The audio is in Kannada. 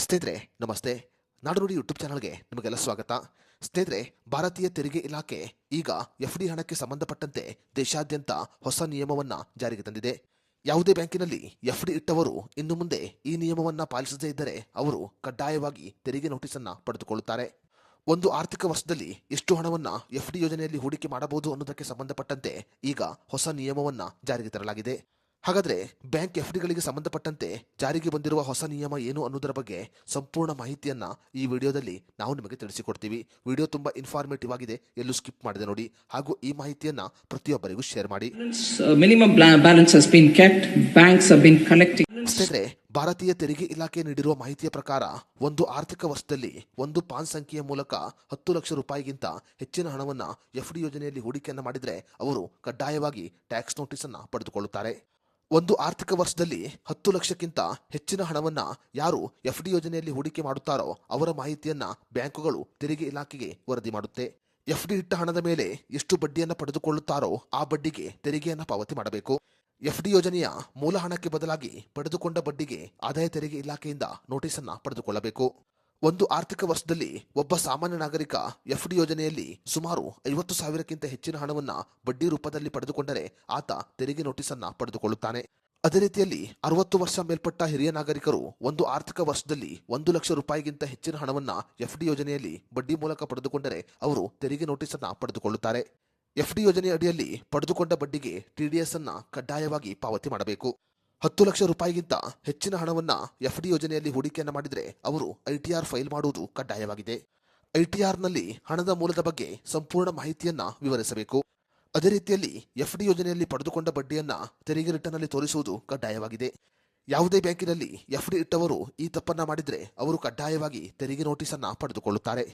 ಸ್ನೇಹಿತರೆ ನಮಸ್ತೆ. ನಾಡುನುಡಿ ಯೂಟ್ಯೂಬ್ ಚಾನಲ್ಗೆ ನಿಮಗೆಲ್ಲ ಸ್ವಾಗತ. ಸ್ನೇಹಿತರೆ, ಭಾರತೀಯ ತೆರಿಗೆ ಇಲಾಖೆ ಈಗ ಎಫ್ಡಿ ಹಣಕ್ಕೆ ಸಂಬಂಧಪಟ್ಟಂತೆ ದೇಶಾದ್ಯಂತ ಹೊಸ ನಿಯಮವನ್ನ ಜಾರಿಗೆ ತಂದಿದೆ. ಯಾವುದೇ ಬ್ಯಾಂಕಿನಲ್ಲಿ ಎಫ್ಡಿ ಇಟ್ಟವರು ಇನ್ನು ಮುಂದೆ ಈ ನಿಯಮವನ್ನ ಪಾಲಿಸದೇ ಇದ್ದರೆ ಅವರು ಕಡ್ಡಾಯವಾಗಿ ತೆರಿಗೆ ನೋಟಿಸ್ ಅನ್ನ ಪಡೆದುಕೊಳ್ಳುತ್ತಾರೆ. ಒಂದು ಆರ್ಥಿಕ ವರ್ಷದಲ್ಲಿ ಎಷ್ಟು ಹಣವನ್ನ ಎಫ್ಡಿ ಯೋಜನೆಯಲ್ಲಿ ಹೂಡಿಕೆ ಮಾಡಬಹುದು ಅನ್ನೋದಕ್ಕೆ ಸಂಬಂಧಪಟ್ಟಂತೆ ಈಗ ಹೊಸ ನಿಯಮವನ್ನ ಜಾರಿಗೆ ತರಲಾಗಿದೆ. ಹಾಗಾದ್ರೆ ಬ್ಯಾಂಕ್ ಎಫ್ಡಿಗಳಿಗೆ ಸಂಬಂಧಪಟ್ಟಂತೆ ಜಾರಿಗೆ ಬಂದಿರುವ ಹೊಸ ನಿಯಮ ಏನು ಅನ್ನೋದರ ಬಗ್ಗೆ ಸಂಪೂರ್ಣ ಮಾಹಿತಿಯನ್ನ ಈ ವಿಡಿಯೋದಲ್ಲಿ ನಾವು ನಿಮಗೆ ತಿಳಿಸಿಕೊಡ್ತೀವಿ. ವಿಡಿಯೋ ತುಂಬಾ ಇನ್ಫಾರ್ಮೇಟಿವ್ ಆಗಿದೆ, ಎಲ್ಲೂ ಸ್ಕಿಪ್ ಮಾಡದೆ ನೋಡಿ. ಹಾಗೂ ಈ ಮಾಹಿತಿಯನ್ನ ಪ್ರತಿಯೊಬ್ಬರಿಗೂ ಶೇರ್ ಮಾಡಿ. Minimum balance has been kept. Banks have been collecting. ಸ್ನೇಹಿತರೆ, ಭಾರತೀಯ ತೆರಿಗೆ ಇಲಾಖೆ ನೀಡಿರುವ ಮಾಹಿತಿಯ ಪ್ರಕಾರ ಒಂದು ಆರ್ಥಿಕ ವರ್ಷದಲ್ಲಿ ಒಂದು ಪಾನ್ ಸಂಖ್ಯೆಯ ಮೂಲಕ 10 ಲಕ್ಷ ರೂಪಾಯಿಗಿಂತ ಹೆಚ್ಚಿನ ಹಣವನ್ನ ಎಫ್ಡಿ ಯೋಜನೆಯಲ್ಲಿ ಹೂಡಿಕೆಯನ್ನ ಮಾಡಿದ್ರೆ ಅವರು ಕಡ್ಡಾಯವಾಗಿ ಟ್ಯಾಕ್ಸ್ ನೋಟಿಸ್ ಅನ್ನ ಪಡೆದುಕೊಳ್ಳುತ್ತಾರೆ. ಒಂದು ಆರ್ಥಿಕ ವರ್ಷದಲ್ಲಿ 10 ಲಕ್ಷಕ್ಕಿಂತ ಹೆಚ್ಚಿನ ಹಣವನ್ನ ಯಾರು ಎಫ್ಡಿ ಯೋಜನೆಯಲ್ಲಿ ಹೂಡಿಕೆ ಮಾಡುತ್ತಾರೋ ಅವರ ಮಾಹಿತಿಯನ್ನ ಬ್ಯಾಂಕುಗಳು ತೆರಿಗೆ ಇಲಾಖೆಗೆ ವರದಿ ಮಾಡುತ್ತೆ. ಎಫ್ಡಿ ಇಟ್ಟ ಹಣದ ಮೇಲೆ ಎಷ್ಟು ಬಡ್ಡಿಯನ್ನ ಪಡೆದುಕೊಳ್ಳುತ್ತಾರೋ ಆ ಬಡ್ಡಿಗೆ ತೆರಿಗೆಯನ್ನ ಪಾವತಿ ಮಾಡಬೇಕು. ಎಫ್ಡಿ ಯೋಜನೆಯ ಮೂಲ ಹಣಕ್ಕೆ ಬದಲಾಗಿ ಪಡೆದುಕೊಂಡ ಬಡ್ಡಿಗೆ ಆದಾಯ ತೆರಿಗೆ ಇಲಾಖೆಯಿಂದ ನೋಟಿಸ್ ಅನ್ನ ಪಡೆದುಕೊಳ್ಳಬೇಕು. ಒಂದು ಆರ್ಥಿಕ ವರ್ಷದಲ್ಲಿ ಒಬ್ಬ ಸಾಮಾನ್ಯ ನಾಗರಿಕ ಎಫ್ಡಿ ಯೋಜನೆಯಲ್ಲಿ ಸುಮಾರು 50,000ಕ್ಕಿಂತ ಹೆಚ್ಚಿನ ಹಣವನ್ನ ಬಡ್ಡಿ ರೂಪದಲ್ಲಿ ಪಡೆದುಕೊಂಡರೆ ಆತ ತೆರಿಗೆ ನೋಟಿಸ್ ಅನ್ನ ಪಡೆದುಕೊಳ್ಳುತ್ತಾನೆ. ಅದೇ ರೀತಿಯಲ್ಲಿ 60 ವರ್ಷ ಮೇಲ್ಪಟ್ಟ ಹಿರಿಯ ನಾಗರಿಕರು ಒಂದು ಆರ್ಥಿಕ ವರ್ಷದಲ್ಲಿ 1 ಲಕ್ಷ ರೂಪಾಯಿಗಿಂತ ಹೆಚ್ಚಿನ ಹಣವನ್ನ ಎಫ್ಡಿ ಯೋಜನೆಯಲ್ಲಿ ಬಡ್ಡಿ ಮೂಲಕ ಪಡೆದುಕೊಂಡರೆ ಅವರು ತೆರಿಗೆ ನೋಟಿಸ್ ಅನ್ನ ಪಡೆದುಕೊಳ್ಳುತ್ತಾರೆ. ಎಫ್ಡಿ ಯೋಜನೆ ಅಡಿಯಲ್ಲಿ ಪಡೆದುಕೊಂಡ ಬಡ್ಡಿಗೆ ಟಿಡಿಎಸ್ ಅನ್ನ ಕಡ್ಡಾಯವಾಗಿ ಪಾವತಿ ಮಾಡಬೇಕು. 10 ಲಕ್ಷ ರೂಪಾಯಿಗಿಂತ ಹೆಚ್ಚಿನ ಹಣವನ್ನ ಎಫ್ಡಿ ಯೋಜನೆಯಲ್ಲಿ ಹೂಡಿಕೆಯನ್ನ ಮಾಡಿದರೆ ಅವರು ಐಟಿಆರ್ ಫೈಲ್ ಮಾಡುವುದು ಕಡ್ಡಾಯವಾಗಿದೆ. ಐಟಿಆರ್ನಲ್ಲಿ ಹಣದ ಮೂಲದ ಬಗ್ಗೆ ಸಂಪೂರ್ಣ ಮಾಹಿತಿಯನ್ನ ವಿವರಿಸಬೇಕು. ಅದೇ ರೀತಿಯಲ್ಲಿ ಎಫ್ಡಿ ಯೋಜನೆಯಲ್ಲಿ ಪಡೆದುಕೊಂಡ ಬಡ್ಡಿಯನ್ನ ತೆರಿಗೆ ರಿಟರ್ನ್ನಲ್ಲಿ ತೋರಿಸುವುದು ಕಡ್ಡಾಯವಾಗಿದೆ. ಯಾವುದೇ ಬ್ಯಾಂಕಿನಲ್ಲಿ ಎಫ್ಡಿ ಇಟ್ಟವರು ಈ ತಪ್ಪನ್ನ ಮಾಡಿದ್ರೆ ಅವರು ಕಡ್ಡಾಯವಾಗಿ ತೆರಿಗೆ ನೋಟಿಸ್ ಅನ್ನ ಪಡೆದುಕೊಳ್ಳುತ್ತಾರೆ.